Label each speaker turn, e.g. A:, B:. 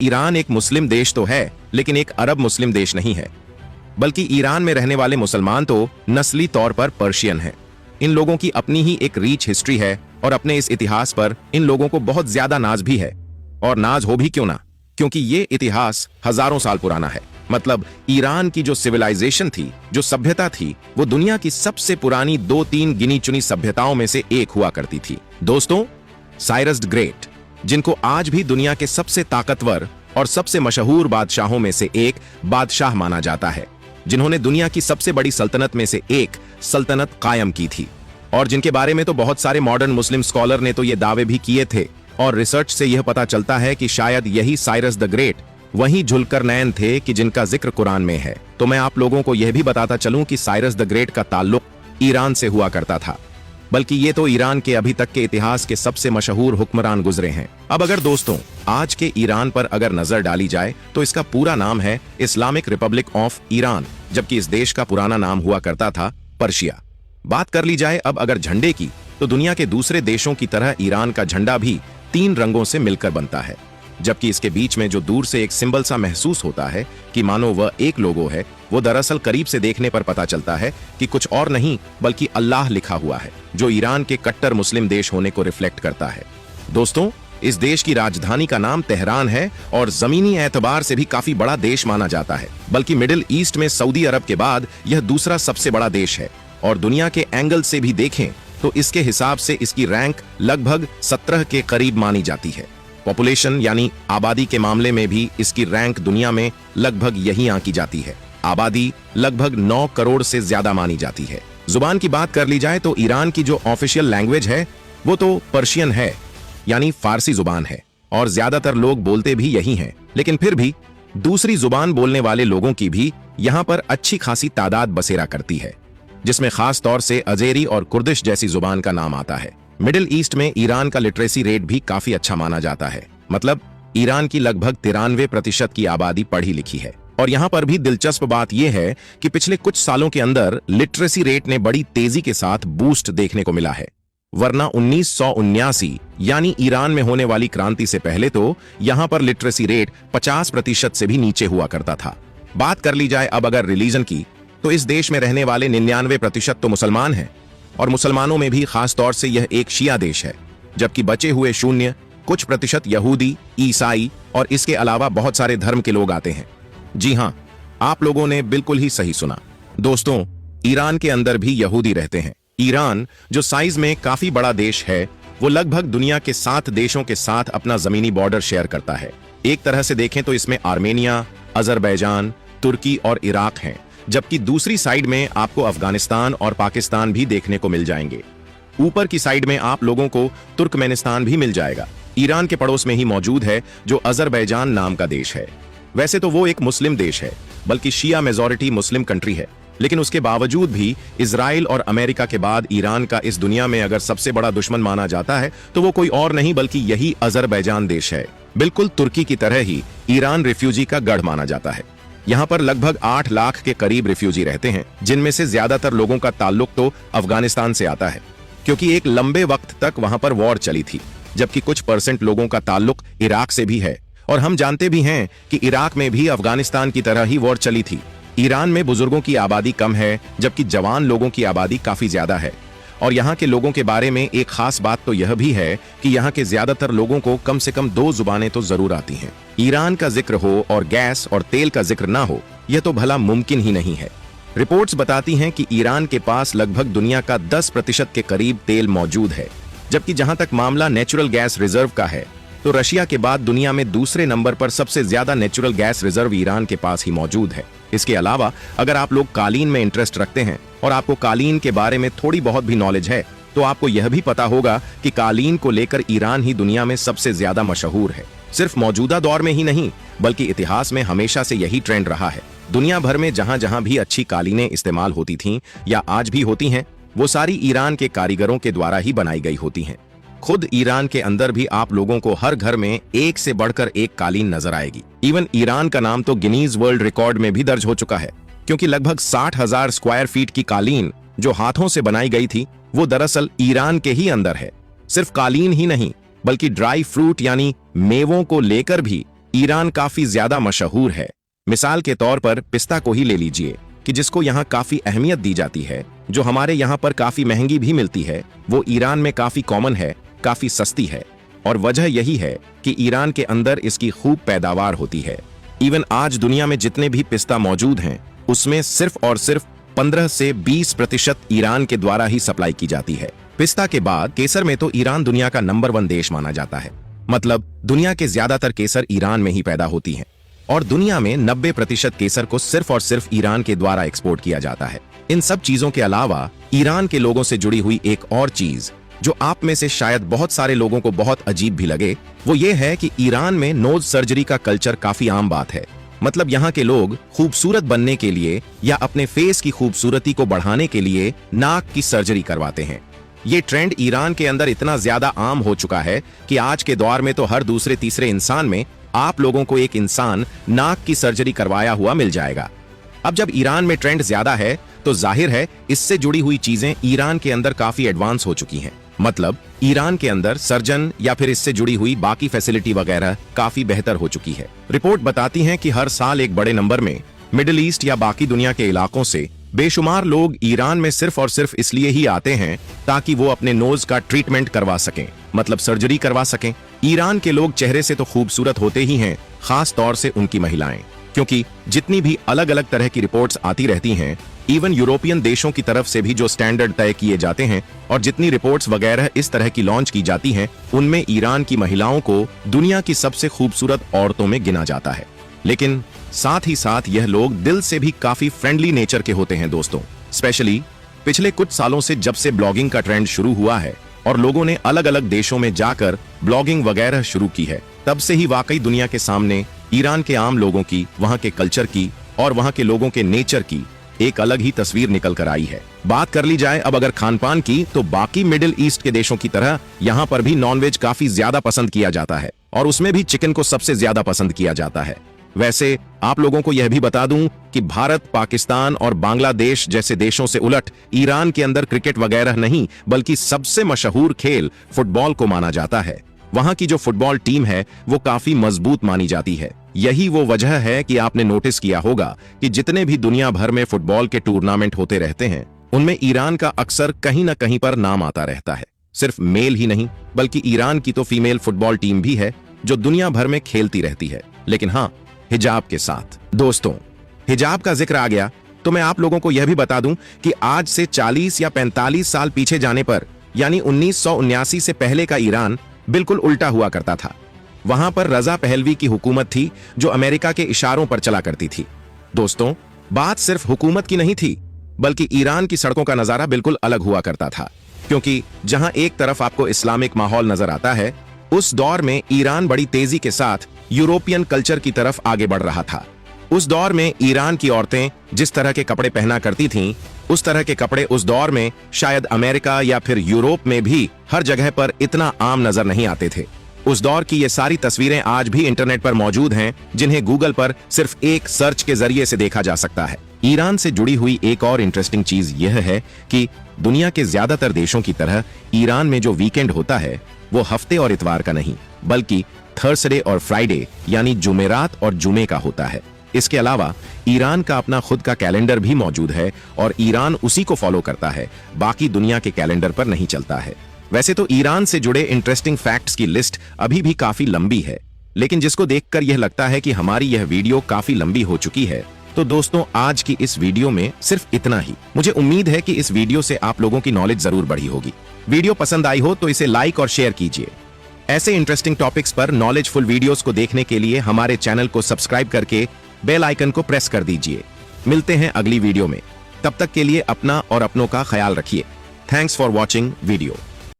A: Iran एक मुस्लिम देश तो है, लेकिन एक अरब मुस्लिम देश नहीं है, बल्कि ईरान में रहने वाले मुसलमान तो नस्ली तौर पर पर्शियन हैं। इन लोगों की अपनी ही एक रीच हिस्ट्री है और अपने इस इतिहास पर इन लोगों को बहुत ज्यादा नाज भी है। और नाज हो भी क्यों ना, क्योंकि ये इतिहास हजारों साल पुराना है। मतलब ईरान की जो सिविलाइजेशन थी, जो सभ्यता थी, वो दुनिया की सबसे पुरानी 2-3 गिनी चुनी सभ्यताओं में से एक हुआ करती थी। दोस्तों, साइरस द ग्रेट, जिनको आज भी दुनिया के सबसे ताकतवर और सबसे मशहूर बादशाहों में से एक बादशाह माना जाता है, जिन्होंने दुनिया की सबसे बड़ी सल्तनत में से एक सल्तनत कायम की थी, और जिनके बारे में तो बहुत सारे मॉडर्न मुस्लिम स्कॉलर ने तो ये दावे भी किए थे। और रिसर्च से यह पता चलता है कि शायद यही साइरस द ग्रेट वही जुल्करनैन थे कि जिनका जिक्र कुरान में है। तो मैं आप लोगों को यह भी बताता चलूं कि साइरस द ग्रेट का ताल्लुक ईरान से हुआ करता था, बल्कि ये तो ईरान के अभी तक के इतिहास के सबसे मशहूर हुक्मरान गुजरे हैं। अब अगर दोस्तों आज के ईरान पर अगर नजर डाली जाए तो इसका पूरा नाम है इस्लामिक रिपब्लिक ऑफ ईरान, जबकि इस देश का पुराना नाम हुआ करता था पर्शिया। बात कर ली जाए अब अगर झंडे की, तो दुनिया के दूसरे देशों की तरह ईरान का झंडा भी 3 रंगों से मिलकर बनता है, जबकि इसके बीच में जो दूर से एक सिंबल सा महसूस होता है कि मानो वह एक लोगो है, वो दरअसल करीब से देखने पर पता चलता है कि कुछ और नहीं बल्कि अल्लाह लिखा हुआ है, जो ईरान के कट्टर मुस्लिम देश होने को रिफ्लेक्ट करता है। दोस्तों, इस देश की राजधानी का नाम तेहरान है और जमीनी एतबार से भी काफी बड़ा देश माना जाता है, बल्कि मिडिल ईस्ट में सऊदी अरब के बाद यह दूसरा सबसे बड़ा देश है। और दुनिया के एंगल से भी देखें तो इसके हिसाब से इसकी रैंक लगभग 17 के करीब मानी जाती है। पॉपुलेशन यानी आबादी के मामले में भी इसकी रैंक दुनिया में लगभग यही आंकी जाती है। आबादी लगभग 9 करोड़ से ज्यादा मानी जाती है। जुबान की बात कर ली जाए तो ईरान की जो ऑफिशियल लैंग्वेज है वो तो पर्शियन है, यानी फारसी जुबान है, और ज्यादातर लोग बोलते भी यही हैं। लेकिन फिर भी दूसरी जुबान बोलने वाले लोगों की भी यहाँ पर अच्छी खासी तादाद बसेरा करती है, जिसमें खास तौर से अजेरी और कुर्दिश जैसी जुबान का नाम आता है। मिडिल ईस्ट में ईरान का लिटरेसी रेट भी काफी अच्छा माना जाता है। मतलब ईरान की लगभग 93% की आबादी पढ़ी लिखी है। और यहाँ पर भी दिलचस्प बात यह है कि पिछले कुछ सालों के अंदर लिटरेसी रेट ने बड़ी तेजी के साथ बूस्ट देखने को मिला है, वरना 1979 यानी ईरान में होने वाली क्रांति से पहले तो यहाँ पर लिटरेसी रेट 50% से भी नीचे हुआ करता था। बात कर ली जाए अब अगर रिलीजन की, तो इस देश में रहने वाले 99% तो मुसलमान हैं, और मुसलमानों में भी खास तौर से यह एक शिया देश है, जबकि बचे हुए कुछ प्रतिशत यहूदी, ईसाई और इसके अलावा बहुत सारे धर्म के लोग आते हैं। जी हाँ, आप लोगों ने बिल्कुल ही सही सुना। दोस्तों, ईरान के अंदर भी यहूदी रहते हैं। ईरान जो साइज में काफी बड़ा देश है, वो लगभग दुनिया के 7 देशों के साथ अपना जमीनी बॉर्डर शेयर करता है। एक तरह से देखें तो इसमें आर्मेनिया, अजरबैजान, तुर्की और इराक हैं, जबकि दूसरी साइड में आपको अफगानिस्तान और पाकिस्तान भी देखने को मिल जाएंगे। ऊपर की साइड में आप लोगों को तुर्कमेनिस्तान भी मिल जाएगा। ईरान के पड़ोस में ही मौजूद है जो अजरबैजान नाम का देश है। वैसे तो वो एक मुस्लिम देश है, बल्कि शिया मेजॉरिटी मुस्लिम कंट्री है, लेकिन उसके बावजूद भी इजराइल और अमेरिका के बाद ईरान का इस दुनिया में अगर सबसे बड़ा दुश्मन माना जाता है तो वो कोई और नहीं बल्कि यही अजरबैजान देश है। बिल्कुल तुर्की की तरह ही ईरान रिफ्यूजी का गढ़ माना जाता है। यहाँ पर लगभग 8 लाख के करीब रिफ्यूजी रहते हैं, जिनमें से ज्यादातर लोगों का ताल्लुक तो अफगानिस्तान से आता है, क्योंकि एक लंबे वक्त तक वहां पर वॉर चली थी, जबकि कुछ % लोगों का ताल्लुक इराक से भी है। और हम जानते भी हैं कि इराक में भी अफगानिस्तान की तरह ही वॉर चली थी। ईरान में बुजुर्गों की आबादी कम है, जबकि जवान लोगों की आबादी काफी ज्यादा है। और यहाँ के लोगों के बारे में एक खास बात तो यह भी है कि यहाँ के ज्यादातर लोगों को कम से कम 2 जुबानें तो जरूर आती हैं। ईरान का जिक्र हो और गैस और तेल का जिक्र ना हो, यह तो भला मुमकिन ही नहीं है। रिपोर्ट्स बताती हैं कि ईरान के पास लगभग दुनिया का 10% के करीब तेल मौजूद है, जबकि जहां तक मामला नेचुरल गैस रिजर्व का है, तो रशिया के बाद दुनिया में दूसरे नंबर पर सबसे ज्यादा नेचुरल गैस रिजर्व ईरान के पास ही मौजूद है। इसके अलावा अगर आप लोग कालीन में इंटरेस्ट रखते हैं और आपको कालीन के बारे में थोड़ी बहुत भी नॉलेज है, तो आपको यह भी पता होगा कि कालीन को लेकर ईरान ही दुनिया में सबसे ज्यादा मशहूर है। सिर्फ मौजूदा दौर में ही नहीं, बल्कि इतिहास में हमेशा से यही ट्रेंड रहा है। दुनिया भर में जहां जहां भी अच्छी कालीनें इस्तेमाल होती थीं या आज भी होती हैं, वो सारी ईरान के कारीगरों के द्वारा ही बनाई गई होती हैं। खुद ईरान के अंदर भी आप लोगों को हर घर में एक से बढ़कर एक कालीन नजर आएगी। इवन ईरान का नाम तो गिनीज वर्ल्ड रिकॉर्ड में भी दर्ज हो चुका है, क्योंकि लगभग 60,000 स्क्वायर फीट की कालीन जो हाथों से बनाई गई थी, वो दरअसल ईरान के ही अंदर है। सिर्फ कालीन ही नहीं, बल्कि ड्राई फ्रूट यानी मेवों को लेकर भी ईरान काफी ज्यादा मशहूर है। मिसाल के तौर पर पिस्ता को ही ले लीजिए कि जिसको यहाँ काफी अहमियत दी जाती है, जो हमारे यहाँ पर काफी महंगी भी मिलती है, वो ईरान में काफी कॉमन है, काफी सस्ती है। और वजह यही है कि ईरान के अंदर इसकी खूब पैदावार होती है। इवन आज दुनिया में जितने भी पिस्ता मौजूद हैं, उसमें सिर्फ और सिर्फ 15 से 20% ईरान के द्वारा ही सप्लाई की जाती है। पिस्ता के बाद केसर में तो ईरान दुनिया का नंबर 1 देश माना जाता है। मतलब दुनिया के ज्यादातर केसर ईरान में ही पैदा होती हैं और दुनिया में 90% केसर को सिर्फ और सिर्फ ईरान के द्वारा एक्सपोर्ट किया जाता है। इन सब चीजों के अलावा ईरान के लोगों से जुड़ी हुई एक और चीज जो आप में से शायद बहुत सारे लोगों को बहुत अजीब भी लगे, वो ये है कि ईरान में नोज सर्जरी का कल्चर काफी आम बात है। मतलब यहाँ के लोग खूबसूरत बनने के लिए या अपने फेस की खूबसूरती को बढ़ाने के लिए नाक की सर्जरी करवाते हैं। ये ट्रेंड ईरान के अंदर इतना ज्यादा आम हो चुका है कि आज के दौर में तो हर दूसरे तीसरे इंसान में आप लोगों को एक इंसान नाक की सर्जरी करवाया हुआ मिल जाएगा। अब जब ईरान में ट्रेंड ज्यादा है तो जाहिर है इससे जुड़ी हुई चीजें ईरान के अंदर काफी एडवांस हो चुकी हैं। मतलब ईरान के अंदर सर्जन या फिर इससे जुड़ी हुई बाकी फैसिलिटी वगैरह काफी बेहतर हो चुकी है। रिपोर्ट बताती है कि हर साल एक बड़े नंबर में मिडिल ईस्ट या बाकी दुनिया के इलाकों से बेशुमार लोग ईरान में सिर्फ और सिर्फ इसलिए ही आते हैं ताकि वो अपने नोज का ट्रीटमेंट करवा सकें, मतलब सर्जरी करवा सकें। ईरान के लोग चेहरे से तो खूबसूरत होते ही हैं, खास तौर से उनकी महिलाएं, क्योंकि जितनी भी अलग अलग तरह की रिपोर्ट्स आती रहती हैं, इवन यूरोपियन देशों की तरफ से भी जो स्टैंडर्ड तय किए जाते हैं और जितनी रिपोर्ट्स वगैरह इस तरह की लॉन्च की जाती हैं, उनमें ईरान की महिलाओं को दुनिया की सबसे खूबसूरत औरतों में गिना जाता है। लेकिन साथ ही साथ यह लोग दिल से भी काफी फ्रेंडली नेचर के होते हैं दोस्तों। स्पेशली पिछले कुछ सालों से जब से ब्लॉगिंग का ट्रेंड शुरू हुआ है और लोगों ने अलग अलग देशों में जाकर ब्लॉगिंग वगैरह शुरू की है, तब से ही वाकई दुनिया के सामने ईरान के आम लोगों की, वहां के कल्चर की और वहां के लोगों के नेचर की एक अलग ही तस्वीर निकल कर आई है। बात कर ली जाए अब अगर खान पान की, तो बाकी मिडिल ईस्ट के देशों की तरह यहाँ पर भी नॉनवेज काफी ज्यादा पसंद किया जाता है और उसमें भी चिकन को सबसे ज्यादा पसंद किया जाता है। वैसे आप लोगों को यह भी बता दूं कि भारत, पाकिस्तान और बांग्लादेश जैसे देशों से उलट ईरान के अंदर क्रिकेट वगैरह नहीं बल्कि सबसे मशहूर खेल फुटबॉल को माना जाता है। वहां की जो फुटबॉल टीम है वो काफी मजबूत मानी जाती है। यही वो वजह है कि आपने नोटिस किया होगा कि जितने भी दुनिया भर में फुटबॉल के टूर्नामेंट होते रहते हैं, उनमें ईरान का अक्सर कहीं ना कहीं पर नाम आता रहता है। सिर्फ मेल ही नहीं बल्कि ईरान की तो फीमेल फुटबॉल टीम भी है जो दुनिया भर में खेलती रहती है, लेकिन हाँ, हिजाब के साथ। दोस्तों, हिजाब का जिक्र आ गया तो मैं आप लोगों को यह भी बता दूं कि आज से 40 या 45 साल पीछे जाने पर, यानी 1979 से पहले का ईरान बिल्कुल उल्टा हुआ करता था। वहां पर रजा पहलवी की हुकूमत थी जो अमेरिका के इशारों पर चला करती थी। दोस्तों, बात सिर्फ हुकूमत की नहीं थी बल्कि ईरान की सड़कों का नजारा बिल्कुल अलग हुआ करता था, क्योंकि जहां एक तरफ आपको इस्लामिक माहौल नजर आता है, उस दौर में ईरान बड़ी तेजी के साथ यूरोपियन कल्चर की तरफ आगे बढ़ रहा था। उस दौर में ईरान की औरतें जिस तरह के कपड़े पहना करती थीं, उस तरह के कपड़े उस दौर में शायद अमेरिका या फिर यूरोप में भी हर जगह पर इतना आम नजर नहीं आते थे। उस दौर की ये सारी तस्वीरें आज भी इंटरनेट पर मौजूद हैं, जिन्हें गूगल पर सिर्फ एक सर्च के जरिए से देखा जा सकता है। ईरान से जुड़ी हुई एक और इंटरेस्टिंग चीज यह है कि दुनिया के ज्यादातर देशों की तरह ईरान में जो वीकेंड होता है वो हफ्ते और इतवार का नहीं बल्कि थर्सडे और फ्राइडे यानी जुमेरात और जुमे का होता है। इसके अलावा ईरान का अपना खुद का कैलेंडर भी मौजूद है और ईरान उसी को फॉलो करता है, बाकी दुनिया के कैलेंडर पर नहीं चलता है। वैसे तो ईरान से जुड़े इंटरेस्टिंग फैक्ट्स की लिस्ट अभी भी काफी लंबी है, लेकिन जिसको देखकर यह लगता है कि हमारी यह वीडियो काफी लंबी हो चुकी है, तो दोस्तों आज की इस वीडियो में सिर्फ इतना ही। मुझे उम्मीद है कि इस वीडियो से आप लोगों की नॉलेज जरूर बढ़ी होगी। वीडियो पसंद आई हो तो इसे लाइक और शेयर कीजिए। ऐसे इंटरेस्टिंग टॉपिक्स पर नॉलेजफुल वीडियोस को देखने के लिए हमारे चैनल को सब्सक्राइब करके बेल आइकन को प्रेस कर दीजिए। मिलते हैं अगली वीडियो में, तब तक के लिए अपना और अपनों का ख्याल रखिए। Thanks for watching video.